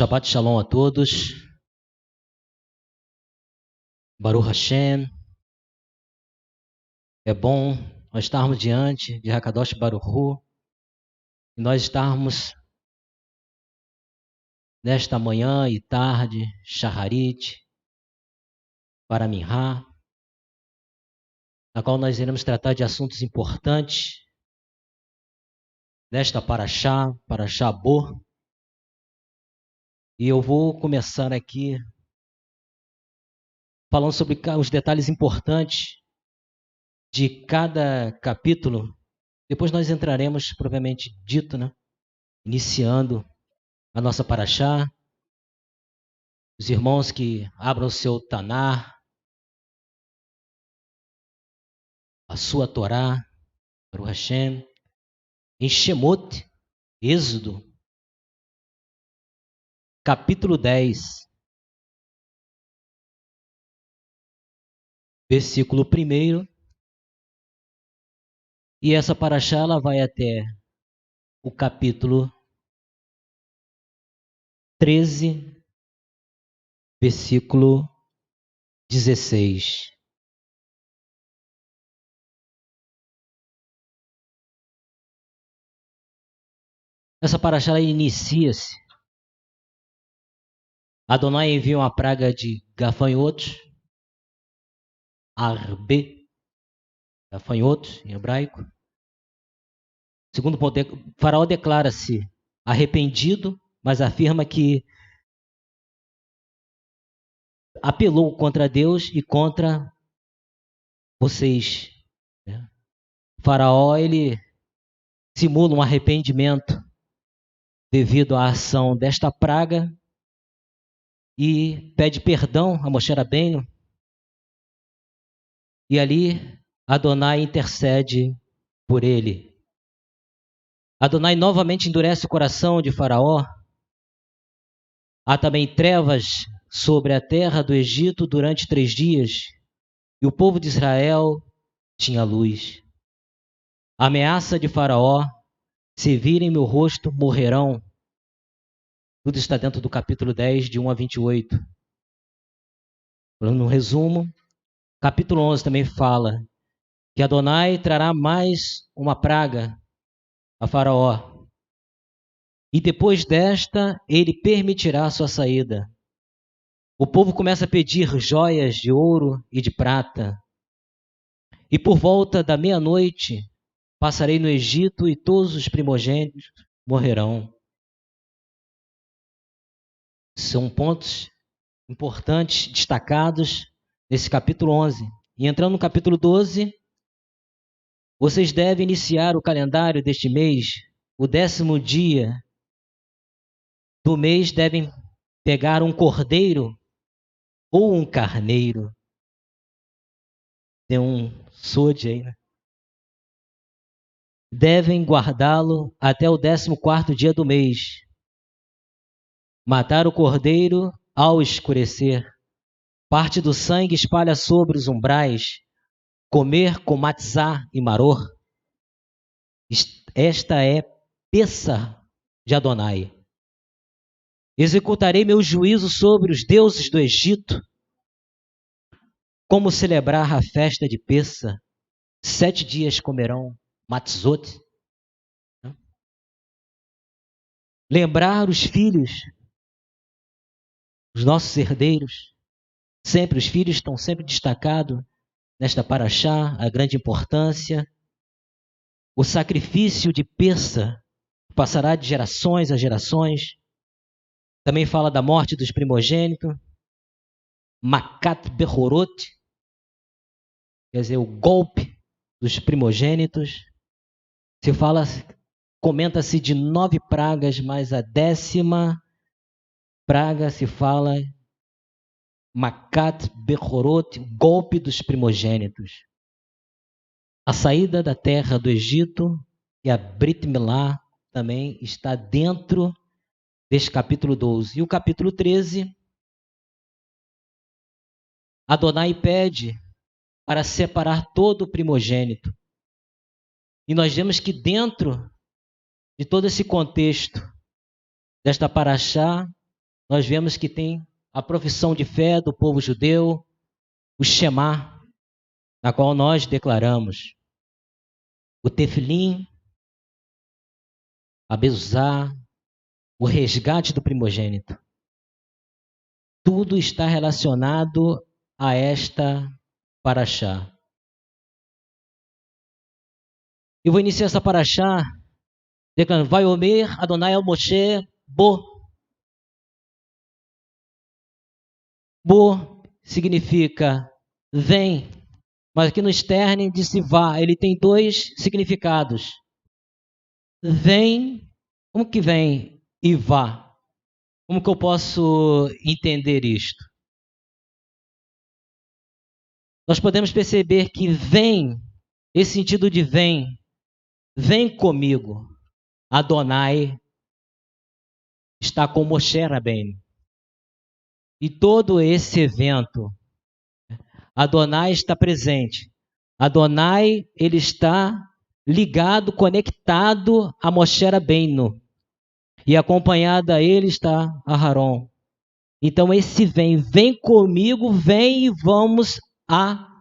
Shabbat Shalom a todos. Baruch Hashem. É bom nós estarmos diante de Hakadosh Baruch Hu e nós estarmos nesta manhã e tarde, Shaharit, para Minha, na qual nós iremos tratar de assuntos importantes nesta Parashá Bo. E eu vou começar aqui falando sobre os detalhes importantes de cada capítulo. Depois nós entraremos, propriamente dito, iniciando a nossa Parashá. Os irmãos que abram o seu Taná, a sua Torá, Baruch Hashem, em Shemot, Êxodo, capítulo 10, versículo 1. E essa Parashá ela vai até o capítulo 13, versículo 16. Essa Parashá inicia-se. Adonai envia uma praga de gafanhotos, arbe, gafanhotos em hebraico. Segundo ponto, Faraó declara-se arrependido, mas afirma que apelou contra Deus e contra vocês. Faraó, ele simula um arrependimento devido à ação desta praga e pede perdão a Moshe Rabbeinu. E ali Adonai intercede por ele. Adonai novamente endurece o coração de Faraó. Há também trevas sobre a terra do Egito durante 3 dias, e o povo de Israel tinha luz. A ameaça de Faraó: se virem meu rosto, morrerão. Tudo está dentro do capítulo 10, de 1 a 28. No resumo, capítulo 11 também fala que Adonai trará mais uma praga a Faraó. E depois desta, ele permitirá a sua saída. O povo começa a pedir joias de ouro e de prata. E por volta da meia-noite, passarei no Egito e todos os primogênitos morrerão. São pontos importantes, destacados nesse capítulo 11. E entrando no capítulo 12, vocês devem iniciar o calendário deste mês. O 10º dia do mês devem pegar um cordeiro ou um carneiro. Tem um sode aí, Devem guardá-lo até o 14º dia do mês. Matar o cordeiro ao escurecer. Parte do sangue espalha sobre os umbrais. Comer com matzá e maror. Esta é Pessah de Adonai. Executarei meu juízo sobre os deuses do Egito. Como celebrar a festa de Pessah? 7 dias comerão matzot. Lembrar os filhos, os nossos herdeiros. Sempre, os filhos estão sempre destacados nesta Parashá, a grande importância. O sacrifício de Pessah passará de gerações a gerações. Também fala da morte dos primogênitos. Makat Bechorot, quer dizer, o golpe dos primogênitos. Comenta-se de 9 pragas, mas a 10ª praga se fala Makat Bechorot, golpe dos primogênitos. A saída da terra do Egito e a Brit Milá também está dentro deste capítulo 12. E o capítulo 13, Adonai pede para separar todo o primogênito. E nós vemos que dentro de todo esse contexto desta Parashá, nós vemos que tem a profissão de fé do povo judeu, o Shema, na qual nós declaramos, o Tefilim, a Mezuzá, o resgate do primogênito. Tudo está relacionado a esta paraxá. Eu vou iniciar essa paraxá declarando, Vaiomer Adonai el Moshe Bo. Bo significa vem, mas aqui no externe disse vá. Ele tem dois significados. Vem, como que vem e vá? Como que eu posso entender isto? Nós podemos perceber que vem, esse sentido de vem comigo. Adonai está com Moshe Rabbeinu. E todo esse evento, Adonai está presente. Adonai, ele está ligado, conectado a Moshe Rabbeinu. E acompanhado a ele está Aharon. Então esse vem comigo, vem e vamos a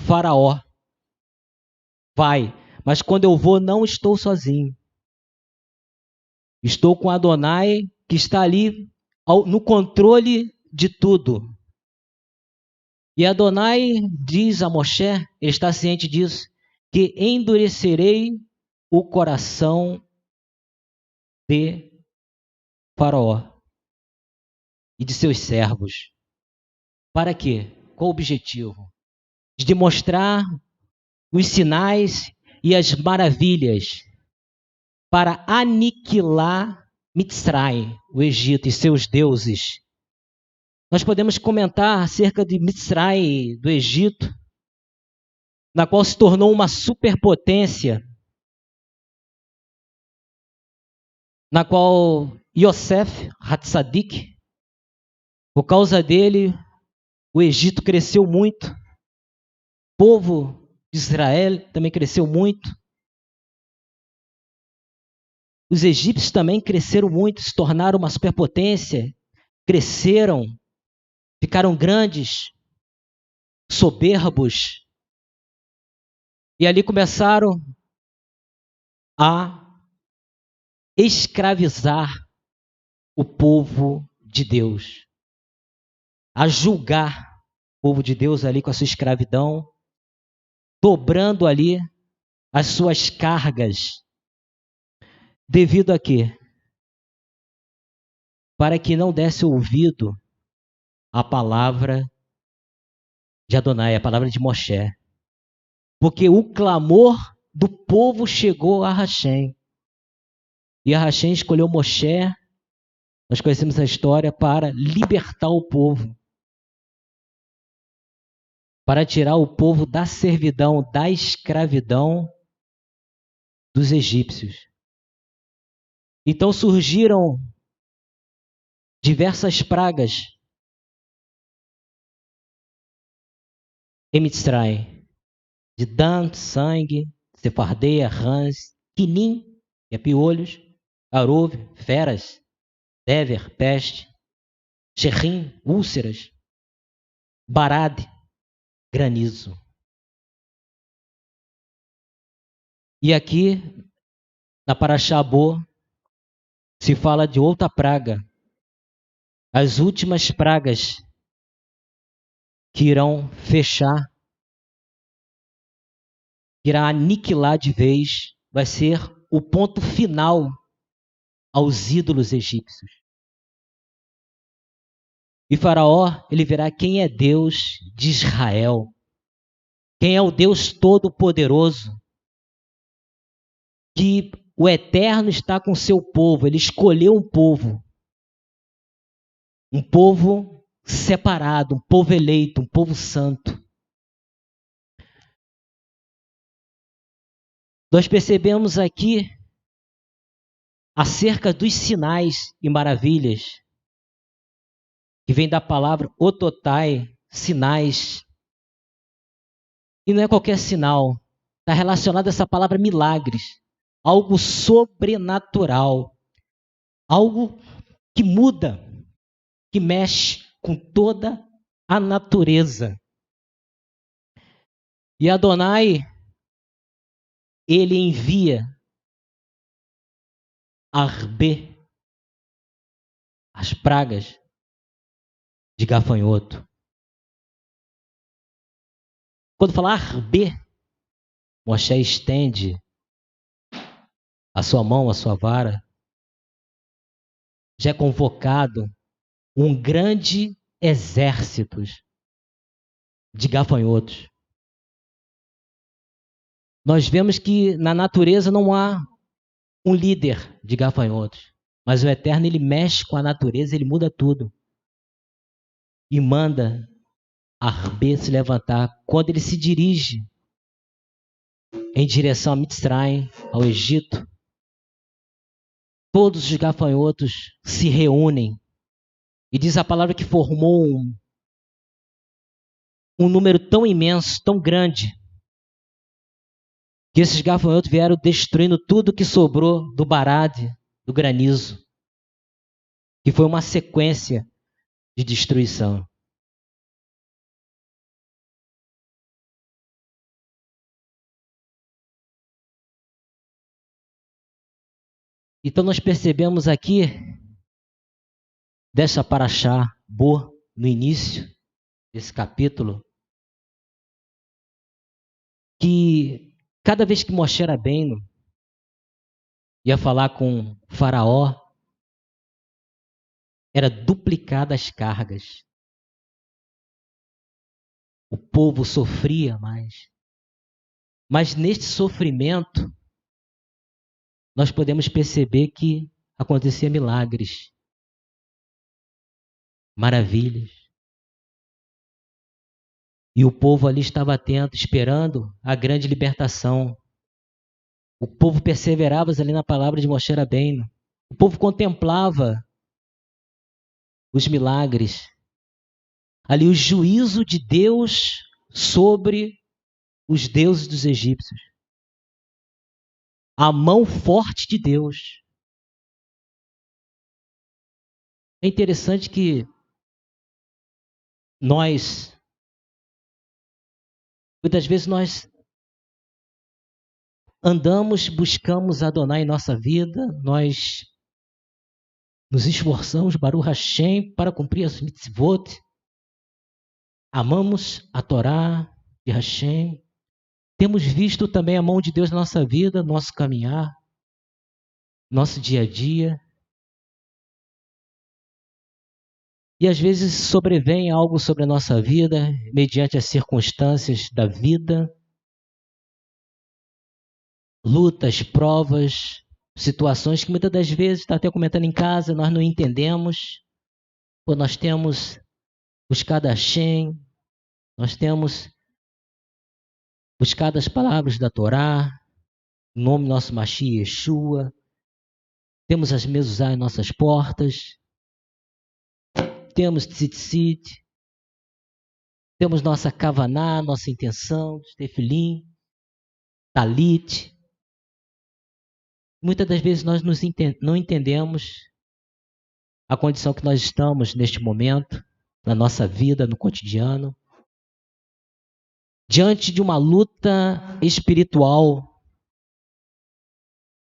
Faraó. Vai, mas quando eu vou não estou sozinho. Estou com Adonai que está ali no controle de tudo. E Adonai diz a Moshe, ele está ciente disso, que endurecerei o coração de Faraó e de seus servos. Para quê? Qual o objetivo? De demonstrar os sinais e as maravilhas para aniquilar Mitzray, o Egito e seus deuses. Nós podemos comentar acerca de Mitzray, do Egito, na qual se tornou uma superpotência, na qual Yosef Hatzadik, por causa dele, o Egito cresceu muito, o povo de Israel também cresceu muito, os egípcios também cresceram muito, se tornaram uma superpotência, cresceram, ficaram grandes, soberbos, e ali começaram a escravizar o povo de Deus, a julgar o povo de Deus ali com a sua escravidão, dobrando ali as suas cargas. Devido a quê? Para que não desse ouvido à palavra de Adonai, a palavra de Moshe. Porque o clamor do povo chegou a Hashem. E a Hashem escolheu Moshe, nós conhecemos a história, para libertar o povo. Para tirar o povo da servidão, da escravidão dos egípcios. Então surgiram diversas pragas em Mitzray, de Dan, sangue, cefardeia, rãs, quinim, que é piolhos, aruve, feras, dever, peste, xerrim, úlceras, barade, granizo. E aqui, na Paraxá Bo, se fala de outra praga, as últimas pragas que irão fechar, que irá aniquilar de vez, vai ser o ponto final aos ídolos egípcios. E Faraó, ele verá quem é Deus de Israel, quem é o Deus Todo-Poderoso, que o Eterno está com seu povo, ele escolheu um povo separado, um povo eleito, um povo santo. Nós percebemos aqui acerca dos sinais e maravilhas, que vem da palavra ototai, sinais. E não é qualquer sinal, está relacionado a essa palavra milagres, algo sobrenatural, algo que muda que mexe com toda a natureza. E Adonai, ele envia Arbe, as pragas de gafanhoto. Quando falar Arbe, Moshe estende a sua mão, a sua vara. Já é convocado um grande exército de gafanhotos. Nós vemos que na natureza não há um líder de gafanhotos, mas o Eterno, ele mexe com a natureza, ele muda tudo. E manda Arbe se levantar quando ele se dirige em direção a Mitzrayim, ao Egito. Todos os gafanhotos se reúnem e diz a palavra que formou um número tão imenso, tão grande, que esses gafanhotos vieram destruindo tudo que sobrou do barade, do granizo, que foi uma sequência de destruição. Então nós percebemos aqui, dessa paraxá, Bo, no início desse capítulo, que cada vez que Moshe Rabbeinu ia falar com Faraó, era duplicada as cargas. O povo sofria mais. Mas neste sofrimento, nós podemos perceber que acontecia milagres, maravilhas. E o povo ali estava atento, esperando a grande libertação. O povo perseverava ali na palavra de Moshe Rabbeinu. O povo contemplava os milagres. Ali o juízo de Deus sobre os deuses dos egípcios. A mão forte de Deus. É interessante que muitas vezes nós andamos, buscamos Adonai em nossa vida, nós nos esforçamos, Baruch Hashem, para cumprir as mitzvot, amamos a Torá de Hashem, temos visto também a mão de Deus na nossa vida, nosso caminhar, nosso dia a dia. E às vezes sobrevém algo sobre a nossa vida, mediante as circunstâncias da vida, lutas, provas, situações que muitas das vezes, está até comentando em casa, nós não entendemos, ou nós temos buscado a Hashem, nós temos buscado as palavras da Torá, em nome do nosso Mashiach Yeshua, temos as mezuzá em nossas portas, temos tzitzit, temos nossa kavaná, nossa intenção, tefilim, talit. Muitas das vezes nós não entendemos a condição que nós estamos neste momento, na nossa vida, no cotidiano. Diante de uma luta espiritual,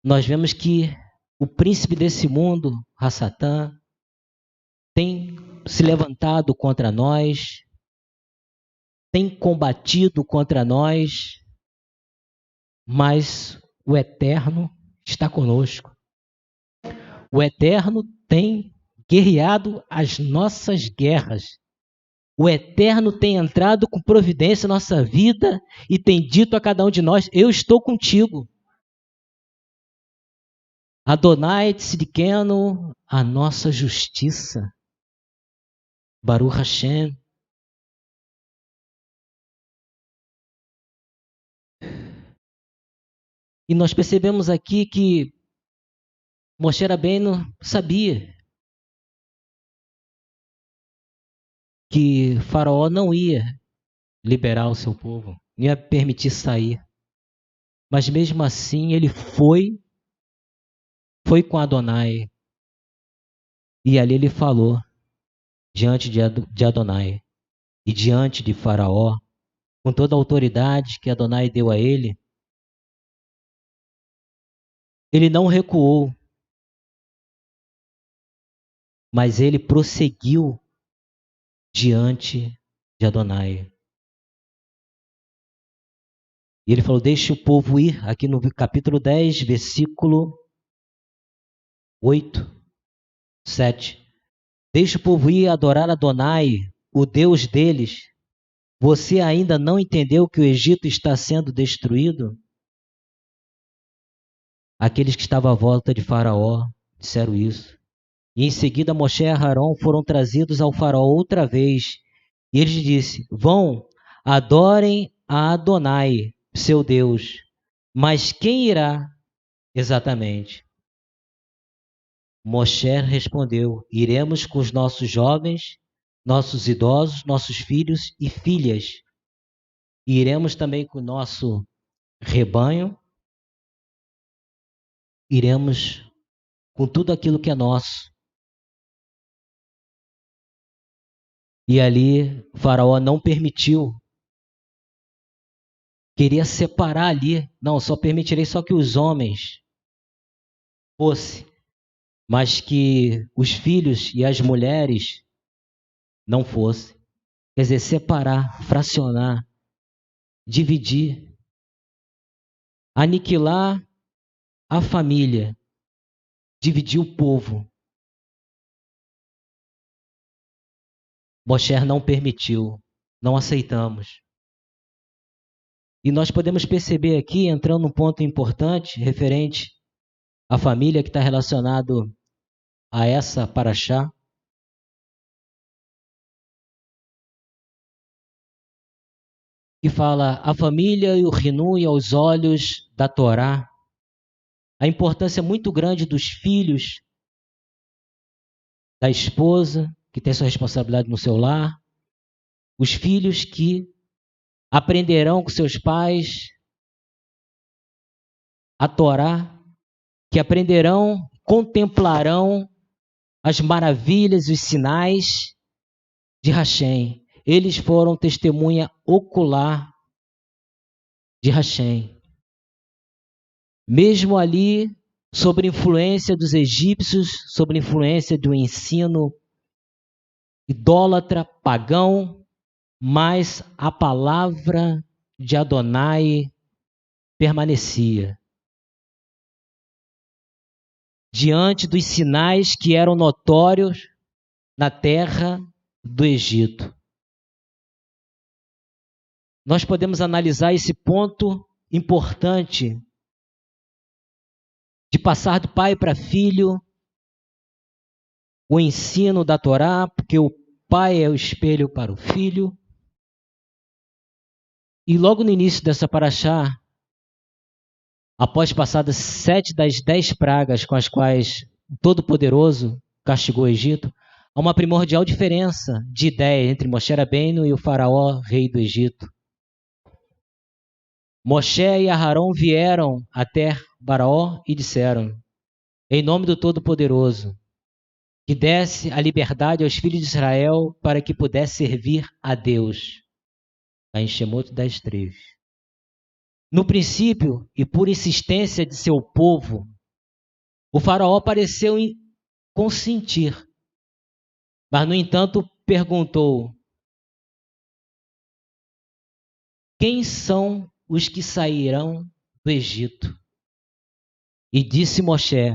nós vemos que o príncipe desse mundo, Hassatã, tem se levantado contra nós, tem combatido contra nós, mas o Eterno está conosco. O Eterno tem guerreado as nossas guerras. O Eterno tem entrado com providência na nossa vida e tem dito a cada um de nós, eu estou contigo. Adonai tzidkenu, a nossa justiça. Baruch Hashem. E nós percebemos aqui que Moshe Rabbeinu sabia que Faraó não ia liberar o seu povo, não ia permitir sair. Mas mesmo assim ele foi com Adonai. E ali ele falou, diante de Adonai e diante de Faraó, com toda a autoridade que Adonai deu a ele, ele não recuou, mas ele prosseguiu diante de Adonai. E ele falou: deixe o povo ir, aqui no capítulo 10, versículo 8, 7. Deixe o povo ir adorar Adonai, o Deus deles. Você ainda não entendeu que o Egito está sendo destruído? Aqueles que estavam à volta de Faraó disseram isso. E em seguida Moshe e Aarão foram trazidos ao Faraó outra vez. E ele disse: vão, adorem a Adonai, seu Deus. Mas quem irá exatamente? Moshe respondeu: iremos com os nossos jovens, nossos idosos, nossos filhos e filhas. E iremos também com o nosso rebanho. Iremos com tudo aquilo que é nosso. E ali o Faraó não permitiu. Queria separar ali. Não, só permitirei só que os homens fossem, mas que os filhos e as mulheres não fossem. Quer dizer, separar, fracionar, dividir, aniquilar a família, dividir o povo. Moshe não permitiu, não aceitamos. E nós podemos perceber aqui, entrando num ponto importante, referente à família que está relacionado a essa paraxá, que fala a família e o rinui aos olhos da Torá, a importância muito grande dos filhos, da esposa, que tem sua responsabilidade no seu lar, os filhos que aprenderão com seus pais a Torá, que aprenderão, contemplarão as maravilhas, os sinais de Hashem. Eles foram testemunha ocular de Hashem. Mesmo ali, sob influência dos egípcios, sob influência do ensino idólatra, pagão, mas a palavra de Adonai permanecia. Diante dos sinais que eram notórios na terra do Egito. Nós podemos analisar esse ponto importante de passar do pai para filho o ensino da Torá, porque o pai é o espelho para o filho. E logo no início dessa paraxá, após passadas 7 das 10 pragas com as quais o Todo-Poderoso castigou o Egito, há uma primordial diferença de ideia entre Moshe Rabbeinu e o faraó, rei do Egito. Moshe e Aarão vieram até Faraó e disseram: em nome do Todo-Poderoso, que desse a liberdade aos filhos de Israel para que pudesse servir a Deus. Está em Shemot 10:3. No princípio, e por insistência de seu povo, o faraó pareceu consentir. Mas, no entanto, perguntou: quem são os que sairão do Egito? E disse Moshe,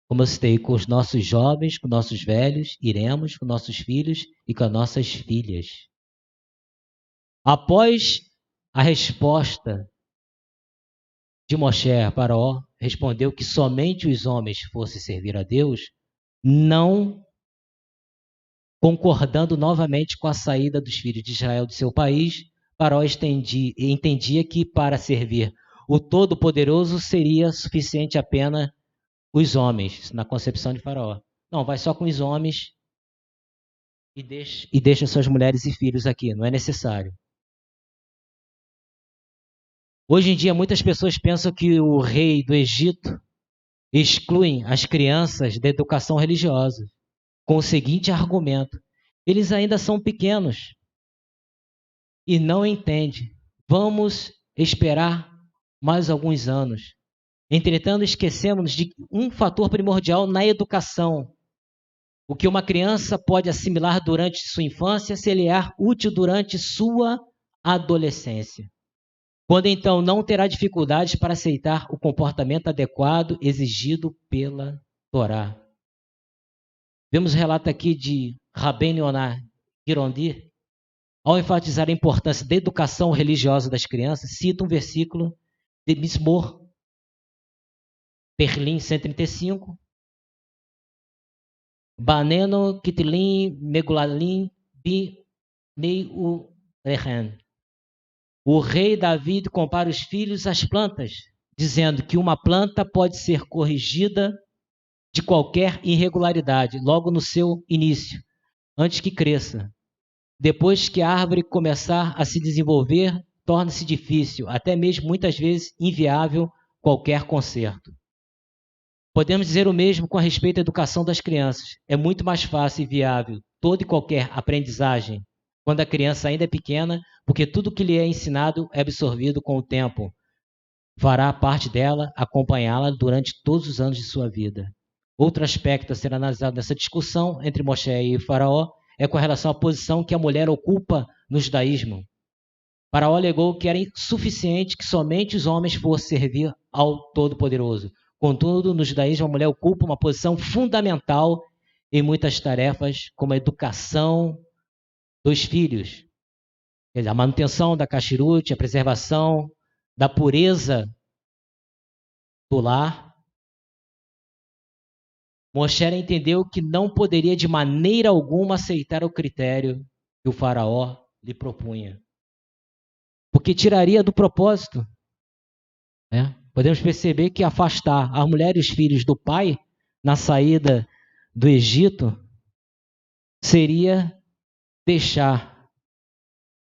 como eu citei, com os nossos jovens, com nossos velhos, iremos com nossos filhos e com as nossas filhas. Após a resposta de Moshe, Faraó respondeu que somente os homens fossem servir a Deus, não concordando novamente com a saída dos filhos de Israel do seu país. Faraó entendia que para servir o Todo-Poderoso seria suficiente apenas os homens, na concepção de Faraó. Não, vai só com os homens e deixa suas mulheres e filhos aqui, não é necessário. Hoje em dia, muitas pessoas pensam que o rei do Egito exclui as crianças da educação religiosa, com o seguinte argumento: Eles ainda são pequenos e não entendem. Vamos esperar mais alguns anos. Entretanto, esquecemos de um fator primordial na educação. O que uma criança pode assimilar durante sua infância se lhe é útil durante sua adolescência. Quando então não terá dificuldades para aceitar o comportamento adequado exigido pela Torá. Vemos o relato aqui de Rabbeinu Yonah Girondi, ao enfatizar a importância da educação religiosa das crianças, cita um versículo de Mismor, Perlim 135, Baneno Kitlim Megulalim Binei Urehen. O rei David compara os filhos às plantas, dizendo que uma planta pode ser corrigida de qualquer irregularidade logo no seu início, antes que cresça. Depois que a árvore começar a se desenvolver, torna-se difícil, até mesmo muitas vezes inviável, qualquer conserto. Podemos dizer o mesmo com a respeito à educação das crianças. É muito mais fácil e viável toda e qualquer aprendizagem quando a criança ainda é pequena, porque tudo que lhe é ensinado é absorvido com o tempo. Fará parte dela acompanhá-la durante todos os anos de sua vida. Outro aspecto a ser analisado nessa discussão entre Moshe e Faraó é com relação à posição que a mulher ocupa no judaísmo. Faraó alegou que era insuficiente que somente os homens fossem servir ao Todo-Poderoso. Contudo, no judaísmo, a mulher ocupa uma posição fundamental em muitas tarefas, como a educação dos filhos, a manutenção da kashrut, a preservação da pureza do lar. Moshe entendeu que não poderia de maneira alguma aceitar o critério que o faraó lhe propunha, porque tiraria do propósito. Podemos perceber que afastar as mulheres e os filhos do pai na saída do Egito seria deixar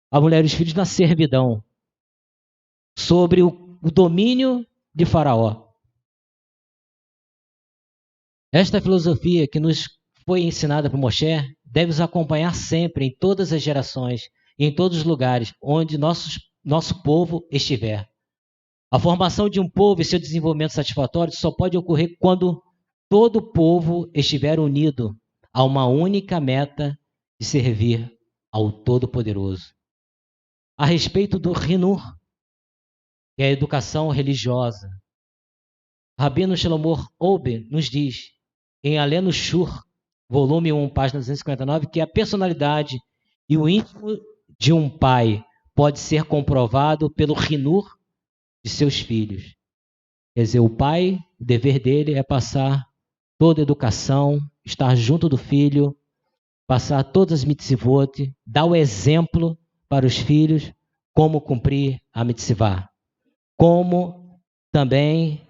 a mulher e os filhos na servidão, sobre o domínio de Faraó. Esta filosofia que nos foi ensinada por Moshe deve nos acompanhar sempre, em todas as gerações, em todos os lugares onde nosso povo estiver. A formação de um povo e seu desenvolvimento satisfatório só pode ocorrer quando todo o povo estiver unido a uma única meta de servir ao Todo-Poderoso. A respeito do Hinur, que é a educação religiosa, Rabino Shlomo Ober nos diz, em Alenu Shur, volume 1, página 259, que a personalidade e o íntimo de um pai pode ser comprovado pelo Hinur de seus filhos. Quer dizer, o pai, o dever dele é passar toda a educação, estar junto do filho, passar todas as mitzvot, dar o exemplo para os filhos como cumprir a mitzvah, como também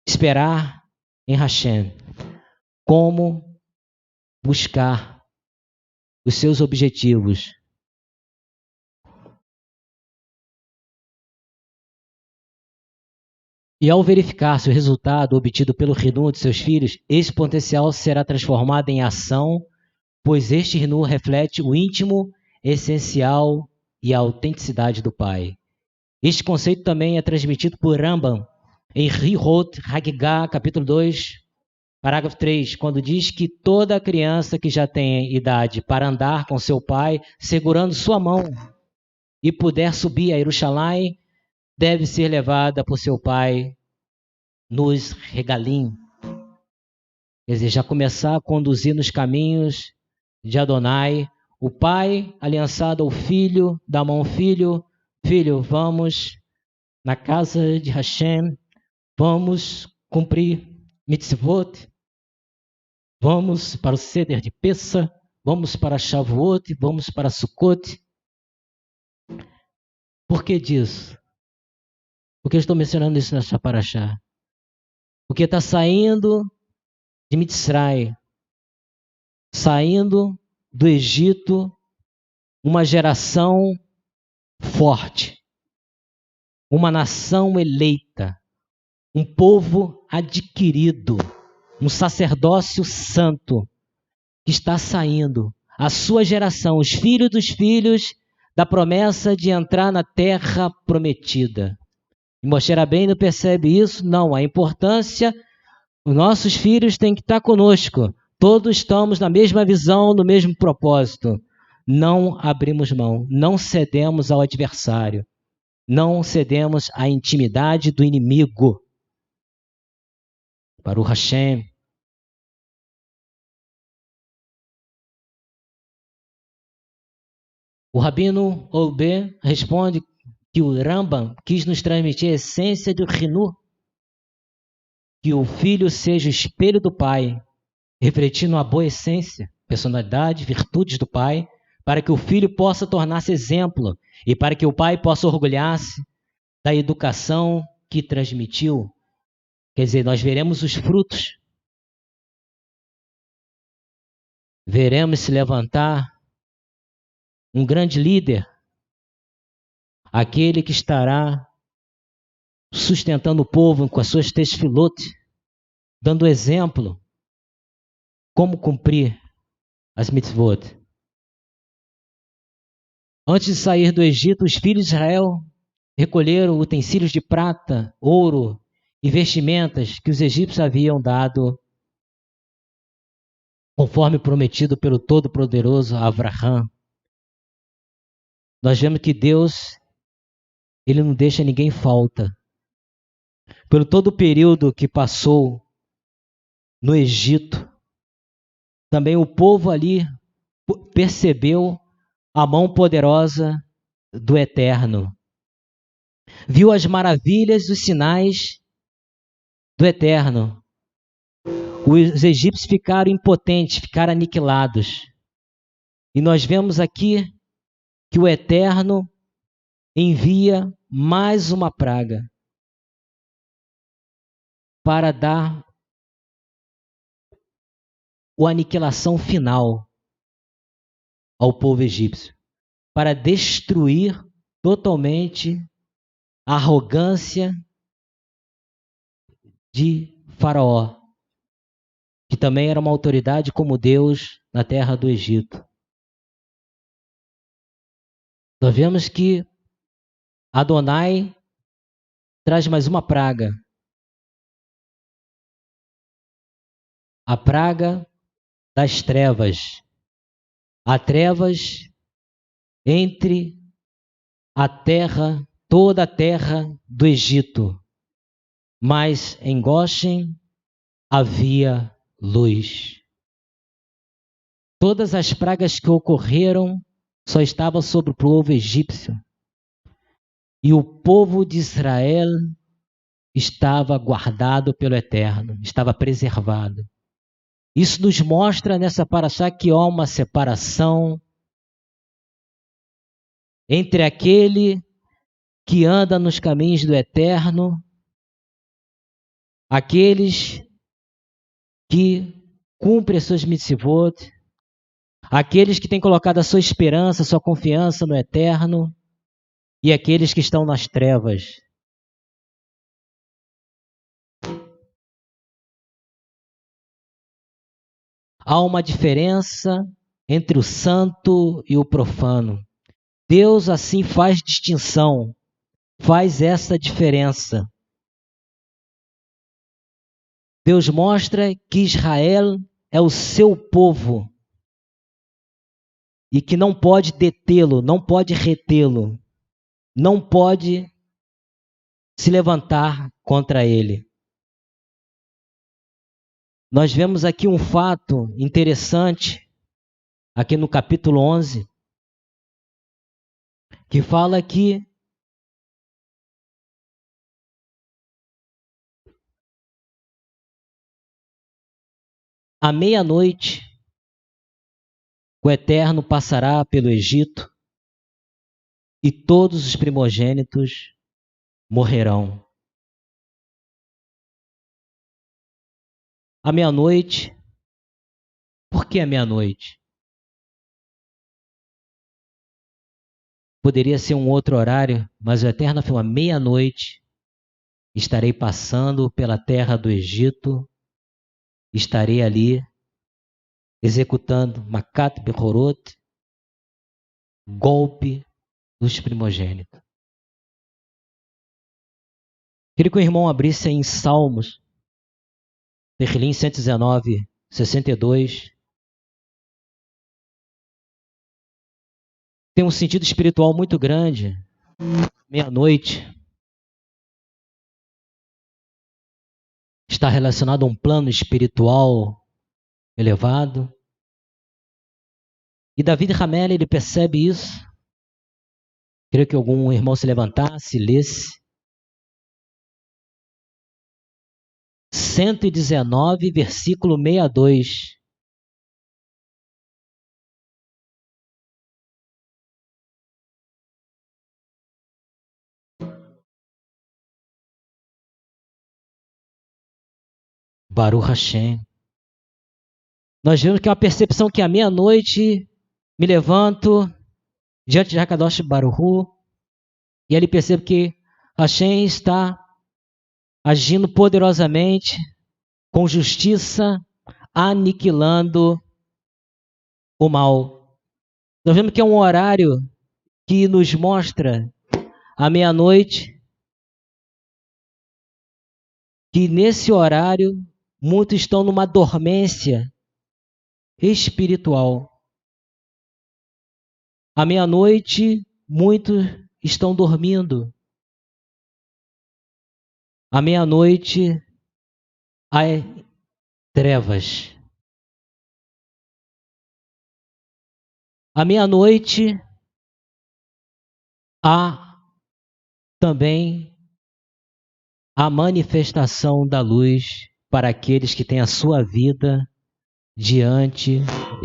esperar em Hashem, como buscar os seus objetivos. E ao verificar-se o resultado obtido pelo Hinur de seus filhos, esse potencial será transformado em ação, pois este Hinur reflete o íntimo, essencial e a autenticidade do pai. Este conceito também é transmitido por Rambam em Rihot Hagigah, capítulo 2, parágrafo 3, quando diz que toda criança que já tem idade para andar com seu pai, segurando sua mão, e puder subir a Jerusalém, deve ser levada por seu pai nos regalim. Quer dizer, já começar a conduzir nos caminhos de Adonai, o pai aliançado ao filho, da mão filho, vamos na casa de Hashem, vamos cumprir mitzvot, vamos para o Seder de Pessa, vamos para Shavuot, vamos para Sukkot. Por que disso? Por que eu estou mencionando isso nessa paraxá? Porque está saindo de Mitzray, saindo do Egito, uma geração forte, uma nação eleita, um povo adquirido, um sacerdócio santo que está saindo a sua geração, os filhos dos filhos, da promessa de entrar na terra prometida. E Moshe Rabbeinu percebe isso? Não, a importância, os nossos filhos têm que estar conosco. Todos estamos na mesma visão, no mesmo propósito. Não abrimos mão, não cedemos ao adversário, não cedemos à intimidade do inimigo. Baruch Hashem. O Rabino Olbe responde que o Rambam quis nos transmitir a essência do Hinu, que o filho seja o espelho do pai, refletindo a boa essência, personalidade, virtudes do pai, para que o filho possa tornar-se exemplo e para que o pai possa orgulhar-se da educação que transmitiu. Quer dizer, nós veremos os frutos, veremos se levantar um grande líder, aquele que estará sustentando o povo com as suas tefilot, dando exemplo como cumprir as mitzvot. Antes de sair do Egito, os filhos de Israel recolheram utensílios de prata, ouro e vestimentas que os egípcios haviam dado, conforme prometido pelo Todo-Poderoso Abraham. Nós vemos que Deus, Ele não deixa ninguém falta. Pelo todo o período que passou no Egito, também o povo ali percebeu a mão poderosa do Eterno. Viu as maravilhas, os sinais do Eterno. Os egípcios ficaram impotentes, ficaram aniquilados. E nós vemos aqui que o Eterno envia mais uma praga para dar a aniquilação final ao povo egípcio, para destruir totalmente a arrogância de Faraó, que também era uma autoridade como Deus na terra do Egito. Nós vemos que Adonai traz mais uma praga. A praga das trevas. Há trevas entre a terra, toda a terra do Egito. Mas em Goshen havia luz. Todas as pragas que ocorreram só estavam sobre o povo egípcio. E o povo de Israel estava guardado pelo Eterno, estava preservado. Isso nos mostra nessa paraxá que há uma separação entre aquele que anda nos caminhos do Eterno, aqueles que cumprem as suas mitzvot, aqueles que têm colocado a sua esperança, a sua confiança no Eterno, e aqueles que estão nas trevas. Há uma diferença entre o santo e o profano. Deus assim faz distinção, faz essa diferença. Deus mostra que Israel é o seu povo e que não pode detê-lo, não pode retê-lo, não pode se levantar contra ele. Nós vemos aqui um fato interessante, aqui no capítulo 11, que fala que à meia-noite o Eterno passará pelo Egito e todos os primogênitos morrerão. À meia-noite, por que à meia-noite? Poderia ser um outro horário, mas o Eterno afirma: à meia-noite estarei passando pela terra do Egito, estarei ali executando Makat Behorot, golpe dos primogênitos. Queria que o irmão abrisse em Salmos, Terlim 119, 62. Tem um sentido espiritual muito grande. Meia-noite está relacionado a um plano espiritual elevado. E David Ramel, ele percebe isso. Queria que algum irmão se levantasse, lesse. 119, versículo 62. Baruch Hashem. Nós vemos que é uma percepção que à meia-noite me levanto diante de Hakadosh Baruch e ele percebe que Hashem está agindo poderosamente, com justiça, aniquilando o mal. Nós vemos que é um horário que nos mostra à meia-noite, que nesse horário muitos estão numa dormência espiritual. À meia-noite, muitos estão dormindo. À meia-noite, há trevas. À meia-noite, há também a manifestação da luz para aqueles que têm a sua vida diante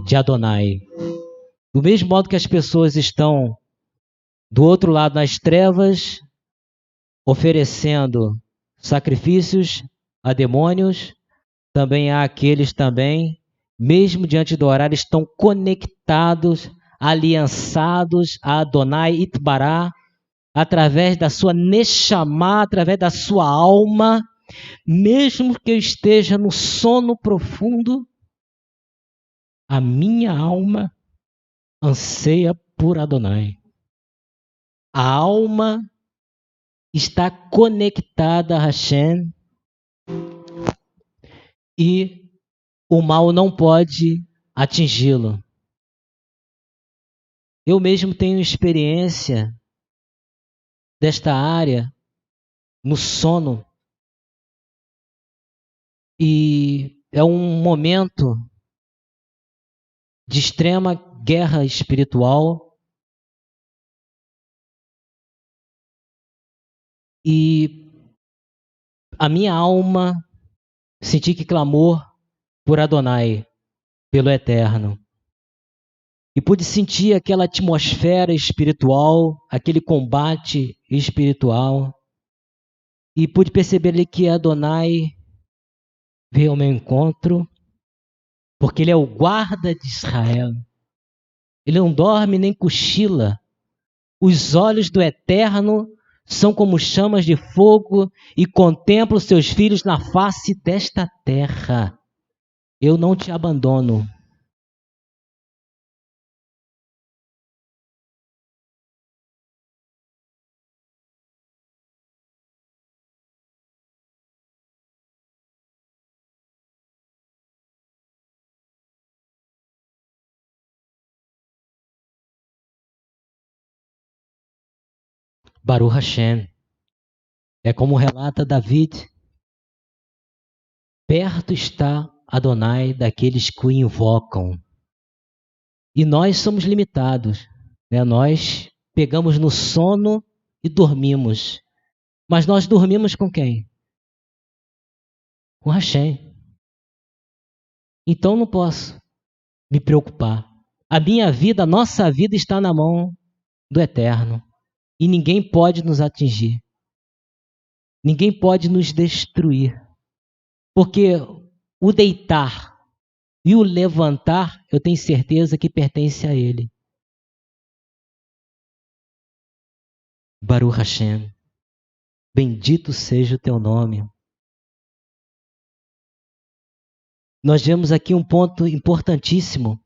de Adonai. Do mesmo modo que as pessoas estão do outro lado nas trevas, oferecendo sacrifícios a demônios, também há aqueles também, mesmo diante do horário, estão conectados, aliançados a Adonai Itbará, através da sua Neshama, através da sua alma, mesmo que eu esteja no sono profundo, a minha alma anseia por Adonai. A alma está conectada a Hashem e o mal não pode atingi-lo. Eu mesmo tenho experiência desta área no sono e é um momento de extrema guerra espiritual e a minha alma senti que clamou por Adonai, pelo Eterno. E pude sentir aquela atmosfera espiritual, aquele combate espiritual. E pude perceber ali que Adonai veio ao meu encontro, porque Ele é o guarda de Israel. Ele não dorme nem cochila. Os olhos do Eterno são como chamas de fogo e contemplam os seus filhos na face desta terra. Eu não te abandono. Baruch Hashem. É como relata David. Perto está Adonai daqueles que o invocam. E nós somos limitados. Né? Nós pegamos no sono e dormimos. Mas nós dormimos com quem? Com Hashem. Então não posso me preocupar. A minha vida, a nossa vida está na mão do Eterno. E ninguém pode nos atingir. Ninguém pode nos destruir. Porque o deitar e o levantar, eu tenho certeza que pertence a Ele. Baruch Hashem. Bendito seja o teu nome. Nós vemos aqui um ponto importantíssimo.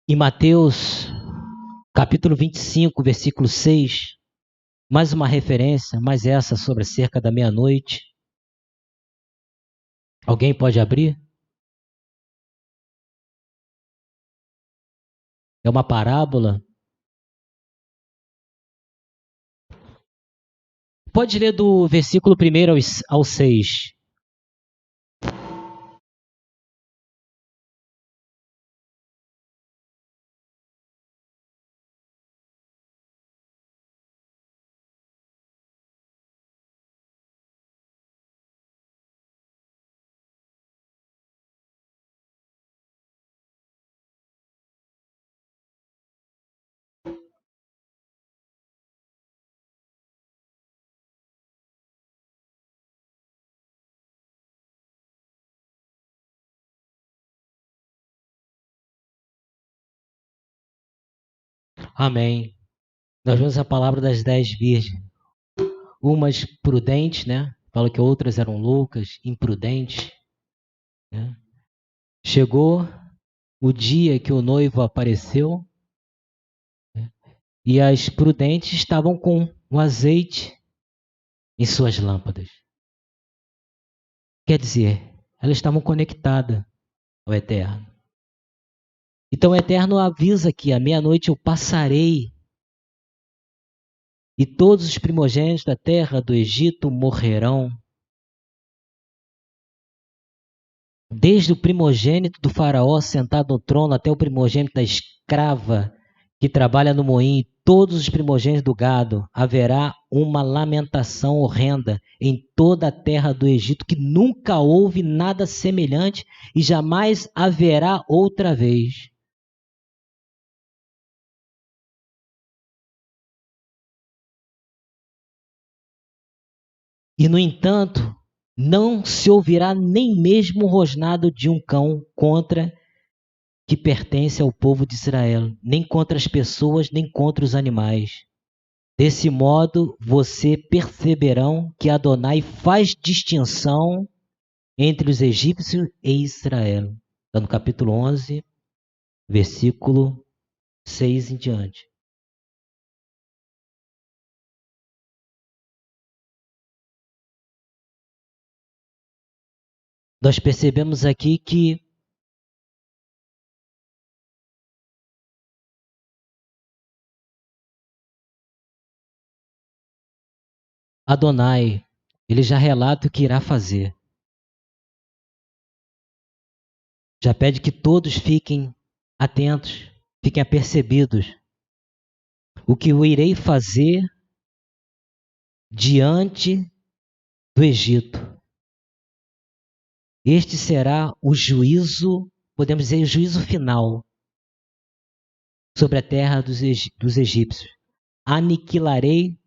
Em Mateus, capítulo 25, versículo 6, mais uma referência, mais essa sobre cerca da meia-noite. Alguém pode abrir? É uma parábola. Pode ler do versículo 1 ao 6. Amém. Nós vemos a palavra das 10 virgens. Umas prudentes, né? Fala que outras eram loucas, imprudentes. Né? Chegou o dia que o noivo apareceu, né? E as prudentes estavam com o azeite em suas lâmpadas. Quer dizer, elas estavam conectadas ao Eterno. Então o Eterno avisa que à meia-noite eu passarei e todos os primogênitos da terra do Egito morrerão. Desde o primogênito do faraó sentado no trono até o primogênito da escrava que trabalha no moinho, todos os primogênitos do gado, haverá uma lamentação horrenda em toda a terra do Egito, que nunca houve nada semelhante e jamais haverá outra vez. E, no entanto, não se ouvirá nem mesmo o rosnado de um cão contra que pertence ao povo de Israel, nem contra as pessoas, nem contra os animais. Desse modo, você perceberão que Adonai faz distinção entre os egípcios e Israel. Está no capítulo 11, versículo 6 em diante. Nós percebemos aqui que Adonai, ele já relata o que irá fazer. Já pede que todos fiquem atentos, fiquem apercebidos. O que eu irei fazer diante do Egito. Este será o juízo, podemos dizer, o juízo final sobre a terra dos egípcios. Aniquilarei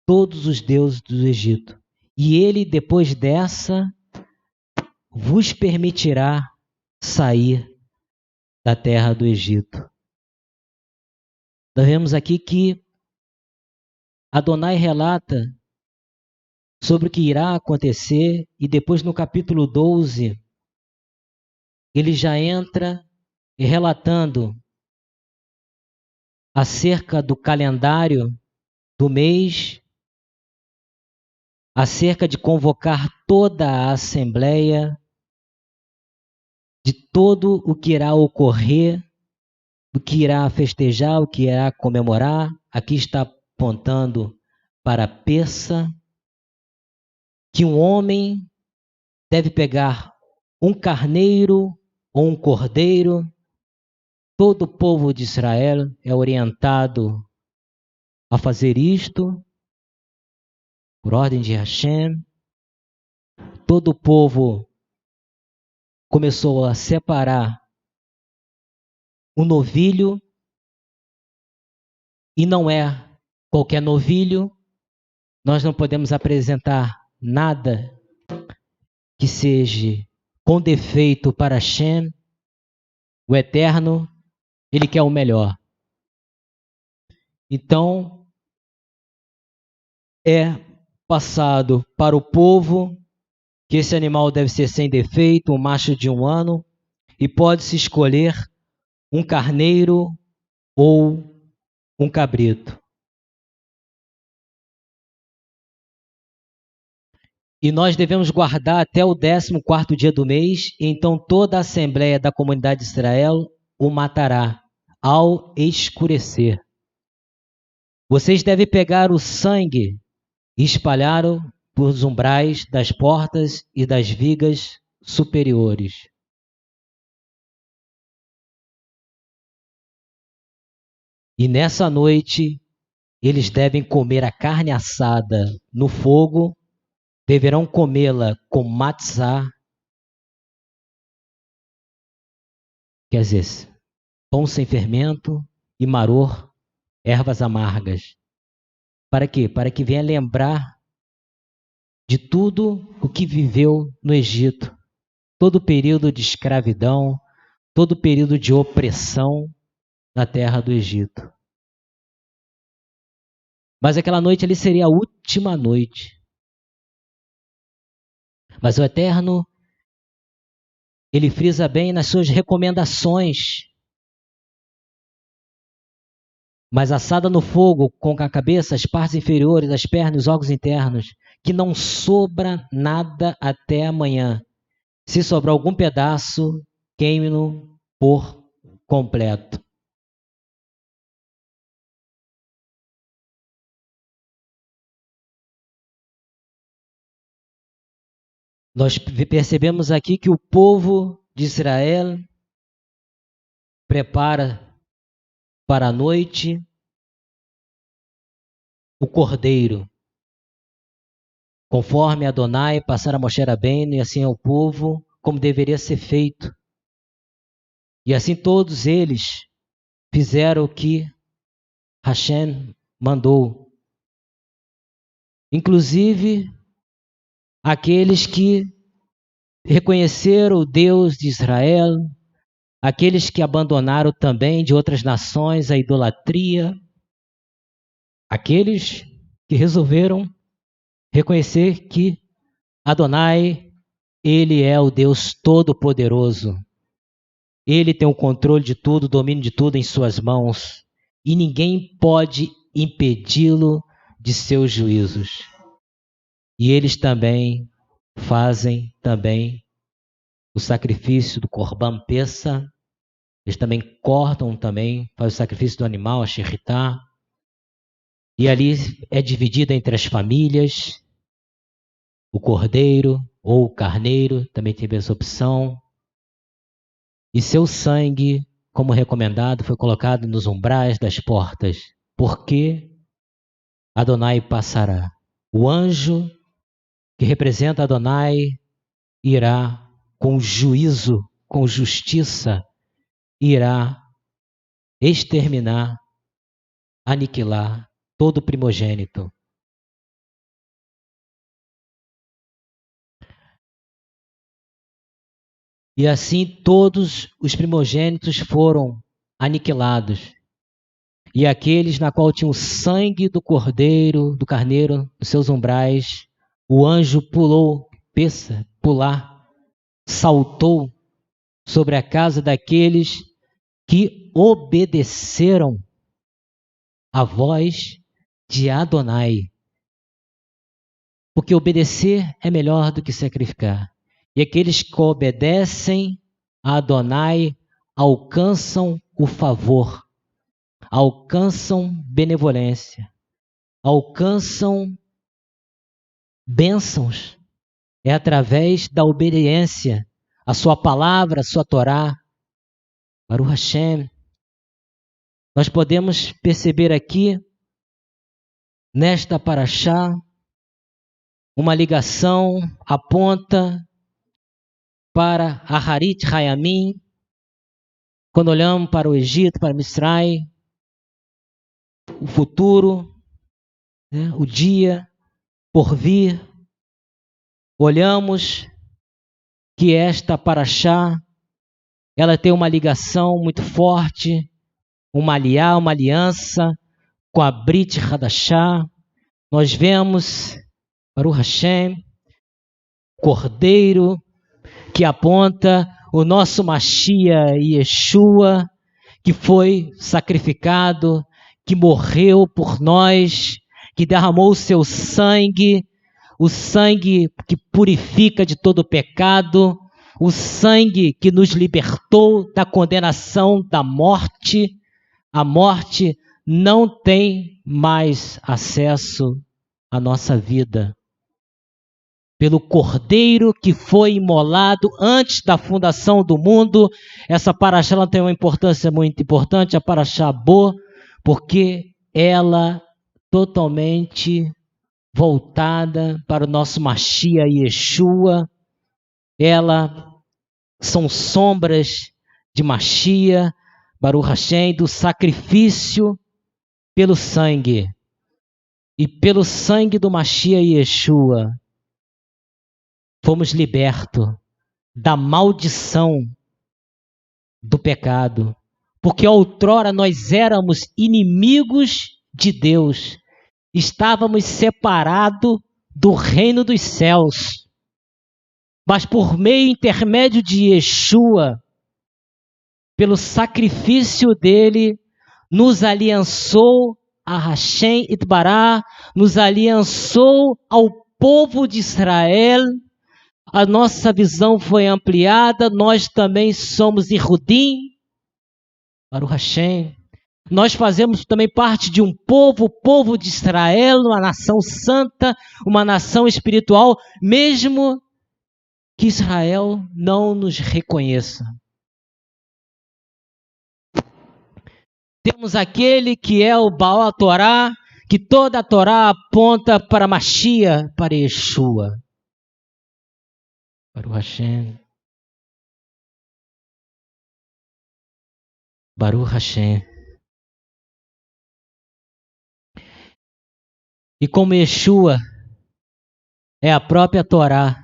todos os deuses do Egito. E ele, depois dessa, vos permitirá sair da terra do Egito. Nós vemos aqui que Adonai relata sobre o que irá acontecer e depois no capítulo 12 ele já entra relatando acerca do calendário do mês, acerca de convocar toda a assembleia, de todo o que irá ocorrer, o que irá festejar, o que irá comemorar. Aqui está apontando para Pessa, que um homem deve pegar um carneiro ou um cordeiro. Todo o povo de Israel é orientado a fazer isto, por ordem de Hashem. Todo o povo começou a separar o novilho, e não é qualquer novilho. Nós não podemos apresentar nada que seja com defeito para Hashem. O Eterno, Ele quer o melhor. Então, é passado para o povo que esse animal deve ser sem defeito, um macho de 1 ano, e pode-se escolher um carneiro ou um cabrito. E nós devemos guardar até o 14º dia do mês, e então toda a assembleia da comunidade de Israel o matará ao escurecer. Vocês devem pegar o sangue e espalhá-lo por os umbrais das portas e das vigas superiores. E nessa noite, eles devem comer a carne assada no fogo, deverão comê-la com matzá, quer dizer, pão sem fermento, e maror, ervas amargas. Para quê? Para que venha lembrar de tudo o que viveu no Egito, todo o período de escravidão, todo o período de opressão na terra do Egito. Mas aquela noite ali seria a última noite. Mas o Eterno, ele frisa bem nas suas recomendações. Mas assada no fogo, com a cabeça, as partes inferiores, as pernas, os órgãos internos, que não sobra nada até amanhã. Se sobrar algum pedaço, queime-no por completo. Nós percebemos aqui que o povo de Israel prepara para a noite o cordeiro, conforme Adonai passara a Moshe Rabbeinu, e assim ao povo, como deveria ser feito. E assim todos eles fizeram o que Hashem mandou. Inclusive aqueles que reconheceram o Deus de Israel, aqueles que abandonaram também de outras nações a idolatria, aqueles que resolveram reconhecer que Adonai, ele é o Deus Todo-Poderoso. Ele tem o controle de tudo, o domínio de tudo em suas mãos, e ninguém pode impedi-lo de seus juízos. E eles também fazem também o sacrifício do Corban Pessa. Eles também cortam também, fazem o sacrifício do animal, a Sheritá. E ali é dividida entre as famílias, o cordeiro ou o carneiro, também teve essa opção. E seu sangue, como recomendado, foi colocado nos umbrais das portas, porque Adonai passará. O anjo que representa Adonai irá com juízo, com justiça, irá exterminar, aniquilar todo primogênito. E assim todos os primogênitos foram aniquilados. E aqueles na qual tinha o sangue do cordeiro, do carneiro, nos seus umbrais, o anjo pulou, saltou sobre a casa daqueles que obedeceram a voz de Adonai. Porque obedecer é melhor do que sacrificar. E aqueles que obedecem a Adonai alcançam o favor, alcançam benevolência, alcançam bênçãos. É através da obediência à sua palavra, à sua Torá. Baruch Hashem. Nós podemos perceber aqui, nesta paraxá, uma ligação aponta para Aharit Hayamim. Quando olhamos para o Egito, para Misrai, o futuro, né, o dia por vir, olhamos que esta paraxá, ela tem uma ligação muito forte, uma aliança com a Brit Hadashah. Nós vemos, Baruch Hashem, Cordeiro que aponta o nosso Mashiach Yeshua, que foi sacrificado, que morreu por nós, que derramou o seu sangue, o sangue que purifica de todo pecado, o sangue que nos libertou da condenação da morte. A morte não tem mais acesso à nossa vida. Pelo Cordeiro que foi imolado antes da fundação do mundo. Essa paraxá ela tem uma importância muito importante, a paraxá Bo, porque ela totalmente voltada para o nosso Mashiach Yeshua. Ela são sombras de Mashiach, Baruch Hashem, do sacrifício pelo sangue. E pelo sangue do Mashiach Yeshua, fomos libertos da maldição do pecado. Porque outrora nós éramos inimigos de Deus. Estávamos separados do reino dos céus. Mas por meio intermédio de Yeshua, pelo sacrifício dele, nos aliançou a Hashem Itbará, nos aliançou ao povo de Israel. A nossa visão foi ampliada, nós também somos Ihudim, Baruch Hashem. Nós fazemos também parte de um povo, o povo de Israel, uma nação santa, uma nação espiritual, mesmo que Israel não nos reconheça. Temos aquele que é o Baal Torá, que toda a Torá aponta para Mashiach, para Yeshua. Baruch Hashem. Baruch Hashem. E como Yeshua é a própria Torá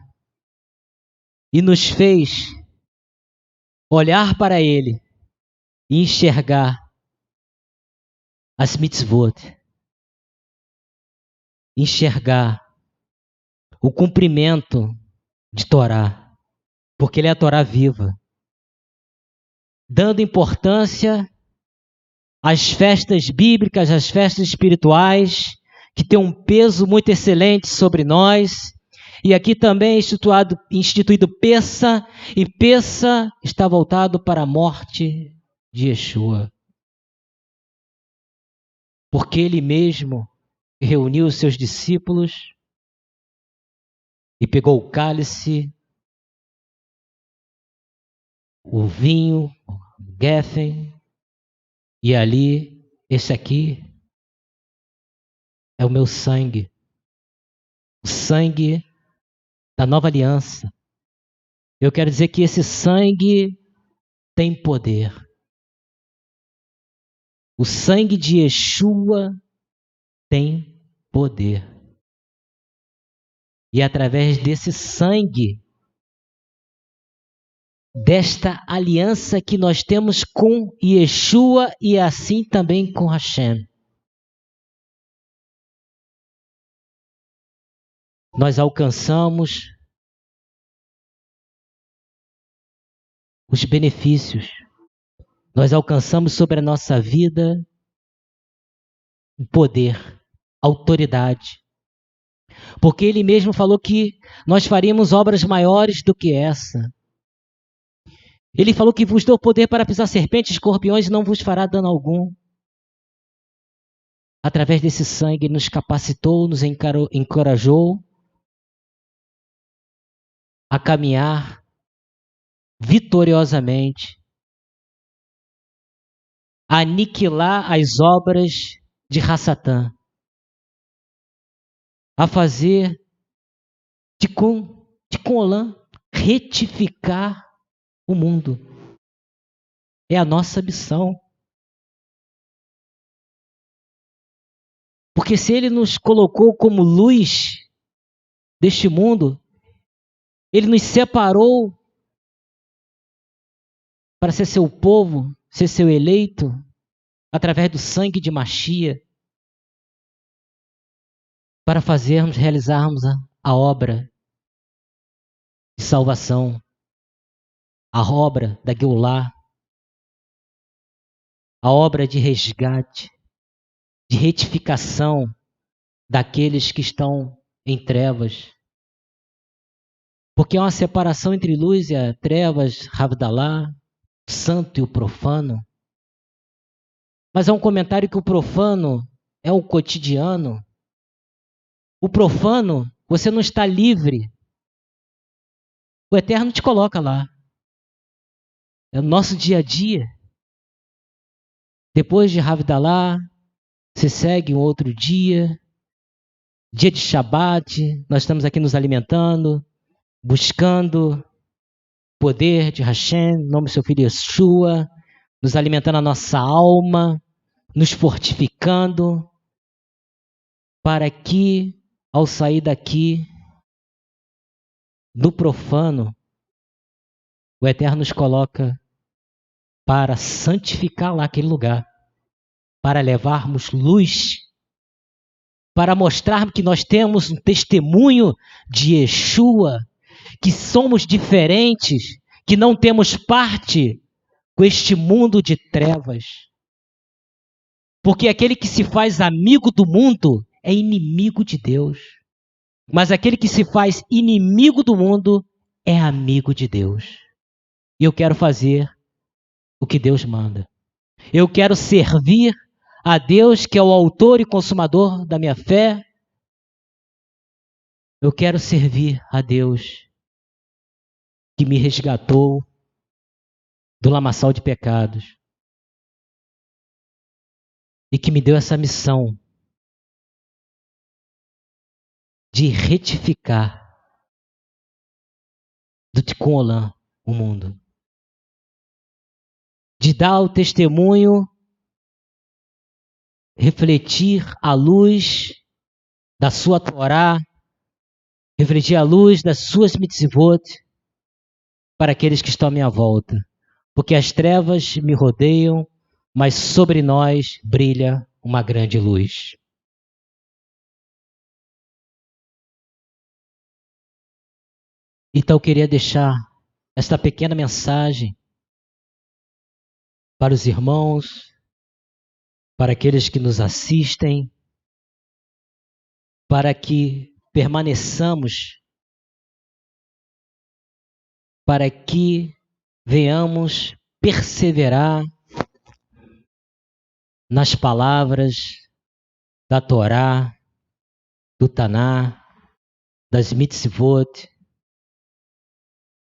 e nos fez olhar para ele e enxergar as mitzvot, enxergar o cumprimento de Torá, porque ele é a Torá viva, dando importância às festas bíblicas, às festas espirituais, que tem um peso muito excelente sobre nós. E aqui também é instituído Pessa, e Pessa está voltado para a morte de Yeshua. Porque ele mesmo reuniu os seus discípulos e pegou o cálice, o vinho, o Geffen, e ali, esse aqui é o meu sangue, o sangue da nova aliança. Eu quero dizer que esse sangue tem poder. O sangue de Yeshua tem poder. E através desse sangue, desta aliança que nós temos com Yeshua e assim também com Hashem, nós alcançamos os benefícios. Nós alcançamos sobre a nossa vida o poder, a autoridade. Porque ele mesmo falou que nós faríamos obras maiores do que essa. Ele falou que vos dou poder para pisar serpentes, escorpiões e não vos fará dano algum. Através desse sangue nos capacitou, nos encorajou a caminhar vitoriosamente, a aniquilar as obras de Hassatã, a fazer de Olam retificar o mundo. É a nossa missão. Porque se ele nos colocou como luz deste mundo, ele nos separou para ser seu povo, ser seu eleito, através do sangue de Mashiach, para realizarmos a obra de salvação, a obra da Geulah, a obra de resgate, de retificação daqueles que estão em trevas. Porque há uma separação entre luz e trevas, Havdalah, o santo e o profano. Mas há um comentário que o profano é o cotidiano. O profano, você não está livre. O Eterno te coloca lá. É o nosso dia a dia. Depois de Havdalah, você segue um outro dia. Dia de Shabat, nós estamos aqui nos alimentando, buscando poder de Hashem, em nome do seu filho Yeshua, nos alimentando a nossa alma, nos fortificando, para que, ao sair daqui, do profano, o Eterno nos coloca para santificar lá aquele lugar, para levarmos luz, para mostrarmos que nós temos um testemunho de Yeshua, que somos diferentes, que não temos parte com este mundo de trevas. Porque aquele que se faz amigo do mundo é inimigo de Deus. Mas aquele que se faz inimigo do mundo é amigo de Deus. E eu quero fazer o que Deus manda. Eu quero servir a Deus, que é o autor e consumador da minha fé. Eu quero servir a Deus, que me resgatou do lamaçal de pecados e que me deu essa missão de retificar do Tikkun Olam o mundo, de dar o testemunho, refletir a luz da sua Torá, refletir a luz das suas mitzvot para aqueles que estão à minha volta, porque as trevas me rodeiam, mas sobre nós brilha uma grande luz. Então eu queria deixar esta pequena mensagem para os irmãos, para aqueles que nos assistem, para que permaneçamos, para que venhamos perseverar nas palavras da Torá, do Taná, das mitzvot,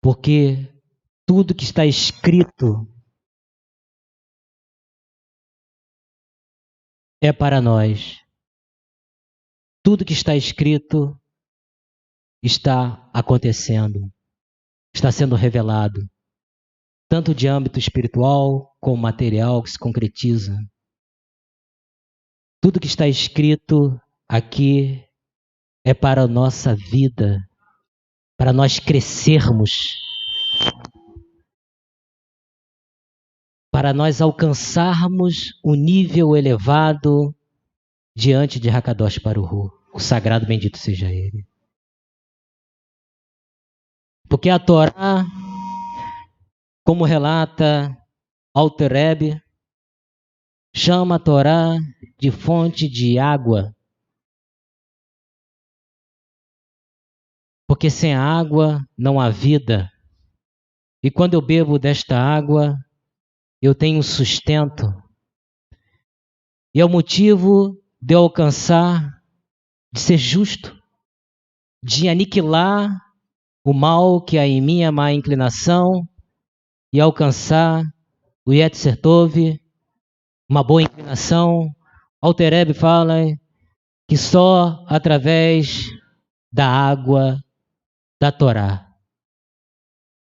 porque tudo que está escrito é para nós. Tudo que está escrito está acontecendo, está sendo revelado, tanto de âmbito espiritual como material que se concretiza. Tudo que está escrito aqui é para a nossa vida, para nós crescermos, para nós alcançarmos o nível elevado diante de Hakadosh Baruch Hu, o sagrado bendito seja Ele. Porque a Torá, como relata Alter Rebbe, chama a Torá de fonte de água. Porque sem a água não há vida. E quando eu bebo desta água, eu tenho sustento. E é o motivo de eu alcançar, de ser justo, de aniquilar o mal que há em mim, a má inclinação, e alcançar o Yetzer Tov, uma boa inclinação. Alter Rebbe fala que só através da água da Torá,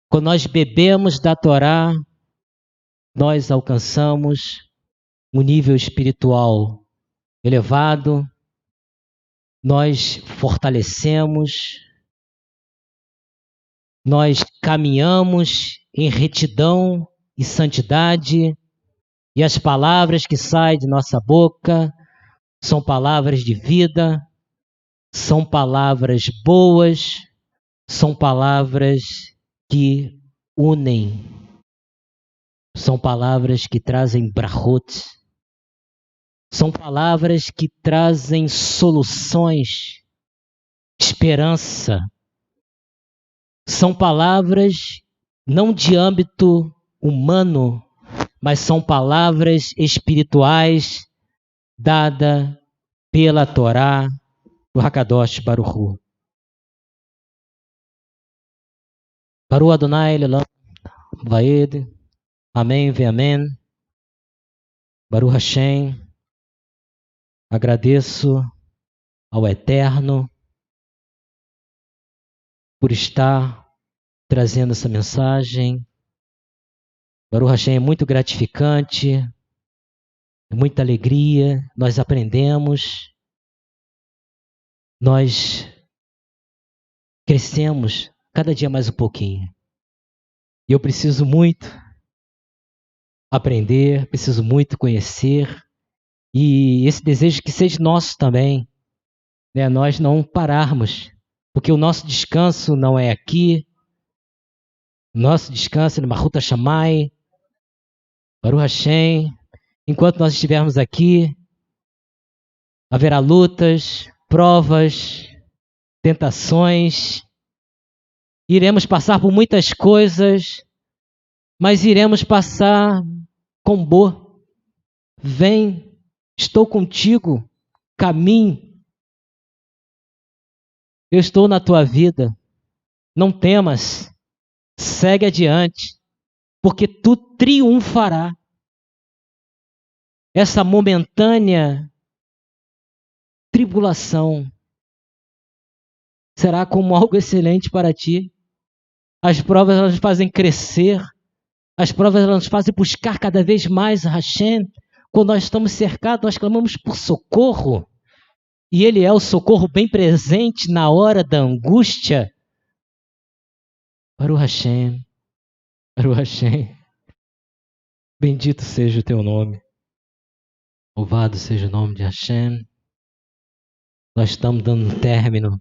quando nós bebemos da Torá, nós alcançamos um nível espiritual elevado, nós fortalecemos, nós caminhamos em retidão e santidade, e as palavras que saem de nossa boca são palavras de vida, são palavras boas, são palavras que unem, são palavras que trazem brachot, são palavras que trazem soluções, esperança. São palavras não de âmbito humano, mas são palavras espirituais dadas pela Torá do Hakadosh Baruch Hu. Baruch Adonai Lelam Vaed, Amém ve Amém. Baruch Hashem, agradeço ao Eterno por estar trazendo essa mensagem. Baruch Hashem é muito gratificante, muita alegria, nós aprendemos, nós crescemos cada dia mais um pouquinho. E eu preciso muito aprender, preciso muito conhecer, e esse desejo que seja nosso também, né? Nós não pararmos, porque o nosso descanso não é aqui, o nosso descanso é no Mahut HaShamai, Baruch Hashem. Enquanto nós estivermos aqui, haverá lutas, provas, tentações, iremos passar por muitas coisas, mas iremos passar com boa. Vem, estou contigo, caminhe. Eu estou na tua vida. Não temas, segue adiante, porque tu triunfarás. Essa momentânea tribulação será como algo excelente para ti. As provas elas nos fazem crescer. As provas elas nos fazem buscar cada vez mais a Hashem. Quando nós estamos cercados, nós clamamos por socorro. E Ele é o socorro bem presente na hora da angústia. Baruch Hashem, Baruch Hashem. Bendito seja o teu nome. Louvado seja o nome de Hashem. Nós estamos dando término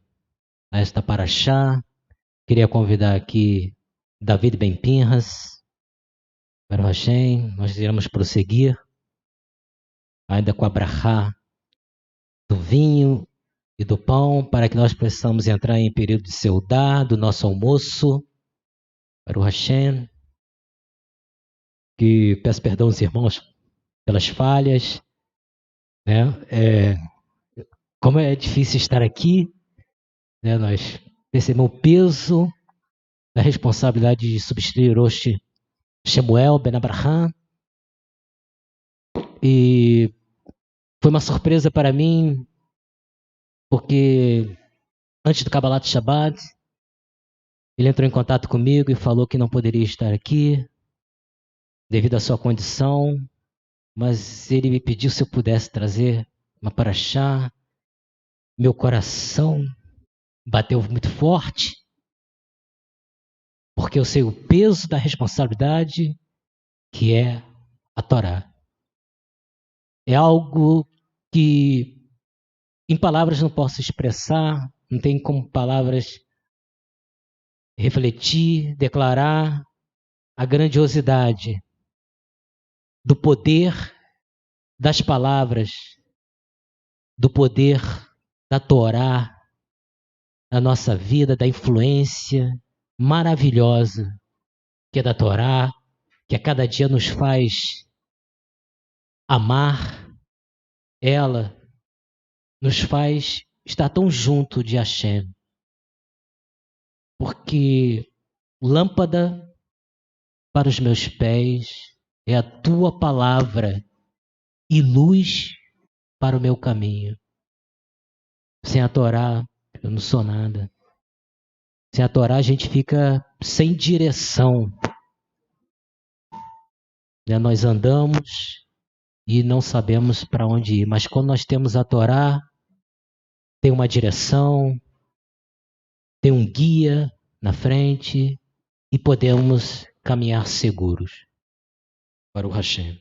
a esta paraxá. Queria convidar aqui David Ben Pinhas. Baruch Hashem, nós iremos prosseguir ainda com a brachá do vinho e do pão, para que nós possamos entrar em período de seudá, do nosso almoço. Baruch Hashem. Que peço perdão aos irmãos pelas falhas, né? Como é difícil estar aqui, né? Nós percebemos o peso da responsabilidade de substituir Rosh Shemuel Ben Abraham, e foi uma surpresa para mim, porque antes do Kabbalat Shabbat, ele entrou em contato comigo e falou que não poderia estar aqui devido à sua condição, mas ele me pediu se eu pudesse trazer uma paraxá. Meu coração bateu muito forte, porque eu sei o peso da responsabilidade que é a Torá. É algo que em palavras não posso expressar, não tem como palavras refletir, declarar a grandiosidade do poder das palavras, do poder da Torá na nossa vida, da influência maravilhosa que é da Torá, que a cada dia nos faz amar ela, nos faz estar tão junto de Hashem. Porque lâmpada para os meus pés é a tua palavra e luz para o meu caminho. Sem a Torá, eu não sou nada. Sem a Torá, a gente fica sem direção. Nós andamos e não sabemos para onde ir. Mas quando nós temos a Torá, tem uma direção, tem um guia na frente e podemos caminhar seguros. Baruch Hashem.